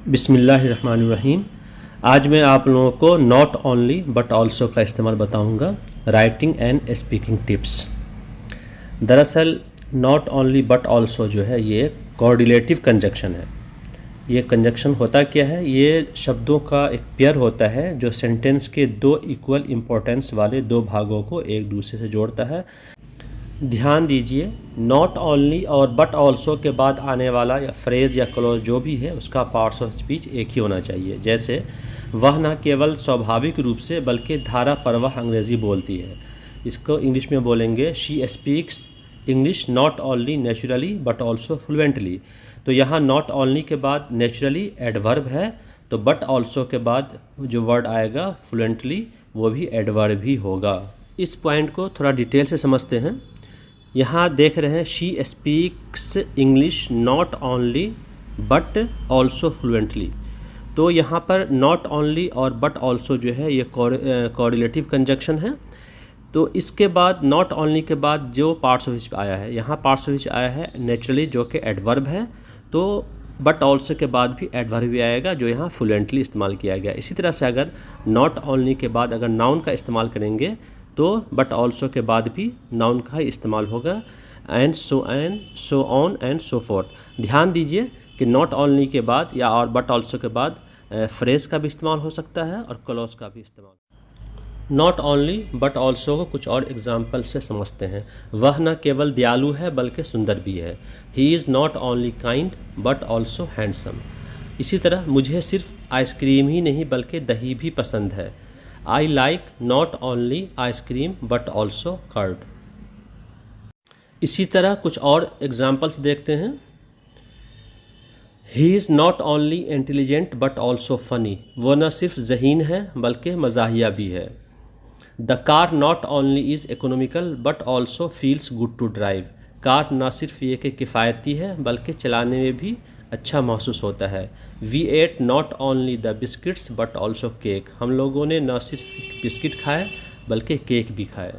बिस्मिल्लाहिर्रहमानिर्रहीम। आज मैं आप लोगों को नॉट ओनली बट ऑल्सो का इस्तेमाल बताऊंगा, राइटिंग एंड स्पीकिंग टिप्स। दरअसल नॉट ओनली बट ऑल्सो जो है ये कोऑर्डिनेटिव कंजक्शन है। ये कंजक्शन होता क्या है? ये शब्दों का एक पेयर होता है जो सेंटेंस के दो इक्वल इम्पोर्टेंस वाले दो भागों को एक दूसरे से जोड़ता है। ध्यान दीजिए, नॉट ओनली और बट ऑल्सो के बाद आने वाला या फ्रेज़ या क्लॉज जो भी है उसका पार्ट्स ऑफ स्पीच एक ही होना चाहिए। जैसे वह न केवल स्वाभाविक रूप से बल्कि धारा परवाह अंग्रेज़ी बोलती है। इसको इंग्लिश में बोलेंगे she speaks English not only naturally but also fluently. तो यहाँ नॉट ओनली के बाद नेचुरली एडवर्ब है, तो बट ऑल्सो के बाद जो वर्ड आएगा फ्लुएंटली वो भी एडवर्ब ही होगा। इस पॉइंट को थोड़ा डिटेल से समझते हैं। यहाँ देख रहे हैं she speaks English not only but also fluently. तो यहाँ पर नॉट ओनली और बट ऑल्सो जो है ये कोऑर्डिनेटिव कंजक्शन है। तो इसके बाद नॉट ओनली के बाद जो पार्ट्स ऑफ स्पीच आया है, यहाँ पार्ट्स ऑफ स्पीच आया है नेचुरली जो कि एडवर्ब है, तो बट ऑल्सो के बाद भी एडवर्ब भी आएगा जो यहाँ फ्लुएंटली इस्तेमाल किया गया। इसी तरह से अगर नॉट ओनली के बाद अगर नाउन का इस्तेमाल करेंगे तो बट ऑल्सो के बाद भी नाउन का ही इस्तेमाल होगा, and so on and so fourth. ध्यान दीजिए कि नॉट ओनली के बाद या और बट ऑल्सो के बाद फ्रेज का भी इस्तेमाल हो सकता है और क्लॉज का भी इस्तेमाल। नॉट ओनली बट ऑल्सो को कुछ और एग्जाम्पल से समझते हैं। वह न केवल दयालु है बल्कि सुंदर भी है। He is not only kind but also handsome. इसी तरह मुझे सिर्फ आइसक्रीम ही नहीं बल्कि दही भी पसंद है। I like not only ice cream but also curd. इसी तरह कुछ और एग्जाम्पल्स देखते हैं। He is not only intelligent but also funny। वो न सिर्फ ज़हीन है बल्कि मज़ाहिया भी है। The car not only is economical but also feels good to drive। Car न सिर्फ ये कि किफ़ायती है बल्कि चलाने में भी अच्छा महसूस होता है। We ate not only the biscuits but also cake. हम लोगों ने न सिर्फ बिस्किट खाए बल्कि केक भी खाए।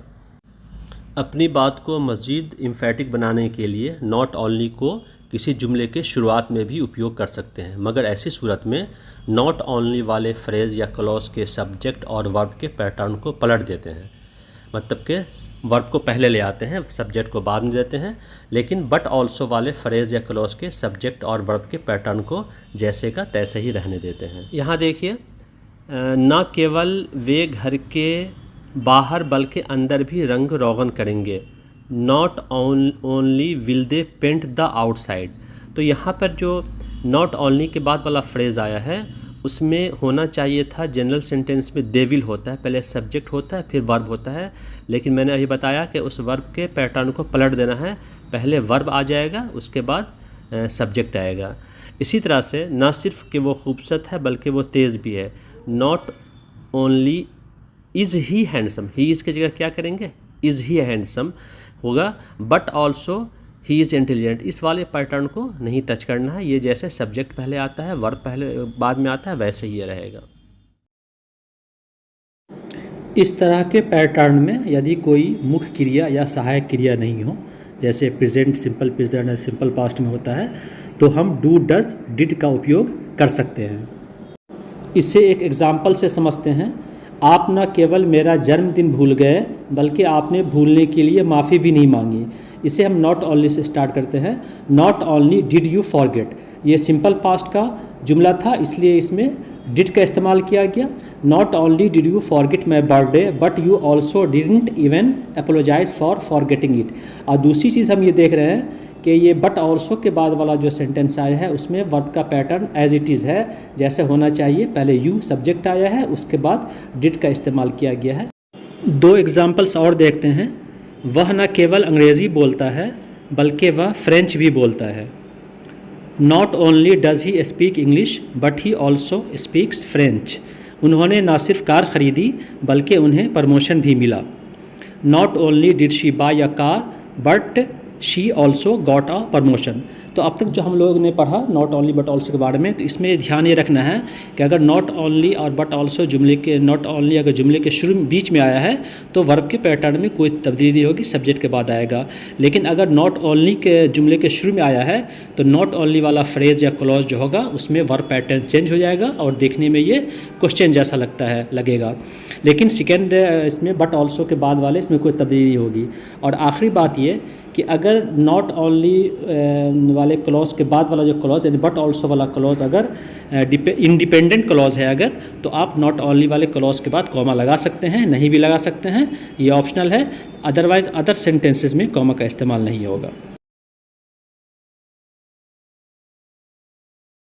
अपनी बात को मज़ीद इम्फेटिक बनाने के लिए नॉट ओनली को किसी जुमले के शुरुआत में भी उपयोग कर सकते हैं, मगर ऐसी सूरत में नॉट ओनली वाले फ्रेज़ या क्लॉज के सब्जेक्ट और वर्ब के पैटर्न को पलट देते हैं। मतलब के वर्ब को पहले ले आते हैं, सब्जेक्ट को बाद में देते हैं, लेकिन बट ऑल्सो वाले फ्रेज़ या क्लॉज के सब्जेक्ट और वर्ब के पैटर्न को जैसे का तैसे ही रहने देते हैं। यहाँ देखिए, न केवल वे घर के बाहर बल्कि अंदर भी रंग रोगन करेंगे। Not only will they paint the outside. तो यहाँ पर जो नॉट ओनली के बाद वाला फ्रेज़ आया है उसमें होना चाहिए था, जनरल सेंटेंस में दे विल होता है, पहले सब्जेक्ट होता है फिर वर्ब होता है, लेकिन मैंने अभी बताया कि उस वर्ब के पैटर्न को पलट देना है। पहले वर्ब आ जाएगा उसके बाद सब्जेक्ट आएगा। इसी तरह से न सिर्फ कि वो खूबसूरत है बल्कि वो तेज़ भी है। Not only is he handsome, he is की जगह क्या करेंगे, इज़ ही हैंडसम होगा, but also he is intelligent. इस वाले पैटर्न को नहीं टच करना है। ये जैसे सब्जेक्ट पहले आता है वर्ब पहले बाद में आता है वैसे ही ये रहेगा। इस तरह के पैटर्न में यदि कोई मुख्य क्रिया या सहायक क्रिया नहीं हो, जैसे प्रेजेंट सिंपल प्रेजेंट या सिंपल पास्ट में होता है, तो हम डू डज डिड का उपयोग कर सकते हैं। इसे एक एग्जाम्पल से समझते हैं। आप न केवल मेरा जन्मदिन भूल गए बल्कि आपने भूलने के लिए माफ़ी भी नहीं मांगी। इसे हम नॉट ओनली से स्टार्ट करते हैं। Not only did you forget, ये सिंपल पास्ट का जुमला था इसलिए इसमें डिड का इस्तेमाल किया गया। Not only did you forget my birthday but you also didn't even apologise for forgetting it. और दूसरी चीज़ हम ये देख रहे हैं कि ये बट ऑल्सो के बाद वाला जो सेंटेंस आया है उसमें वर्ब का पैटर्न एज इट इज़ है, जैसे होना चाहिए। पहले यू सब्जेक्ट आया है उसके बाद डिड का इस्तेमाल किया गया है। दो एग्जाम्पल्स और देखते हैं। वह न केवल अंग्रेज़ी बोलता है बल्कि वह फ्रेंच भी बोलता है। Not only does he speak English but he also speaks French. उन्होंने न सिर्फ कार ख़रीदी बल्कि उन्हें प्रमोशन भी मिला। Not only did she buy a car but she also got a promotion. तो अब तक जो हम लोग ने पढ़ा नॉट ओनली बट ऑल्सो के बारे में, तो इसमें ध्यान ये रखना है कि अगर नॉट ओनली और बट ऑल्सो जुमले के नॉट ओनली अगर जुमले के शुरू बीच में आया है तो वर्ब के पैटर्न में कोई तब्दीली होगी, सब्जेक्ट के बाद आएगा। लेकिन अगर नॉट ओनली के जुमले के शुरू में आया है तो नॉट ओनली वाला फ्रेज या क्लॉज जो होगा उसमें वर्ब पैटर्न चेंज हो जाएगा और देखने में ये क्वेश्चन जैसा लगेगा। लेकिन सेकेंड इसमें बट ऑल्सो के बाद वाले इसमें कोई तब्दीली होगी। और आखिरी बात ये कि अगर नॉट ओनली वाले क्लॉज के बाद वाला जो क्लॉज यानी बट ऑल्सो वाला क्लॉज अगर इंडिपेंडेंट क्लॉज है अगर, तो आप नॉट ओनली वाले क्लॉज के बाद कॉमा लगा सकते हैं, नहीं भी लगा सकते हैं, ये ऑप्शनल है। अदरवाइज अदर सेंटेंसेस में कॉमा का इस्तेमाल नहीं होगा।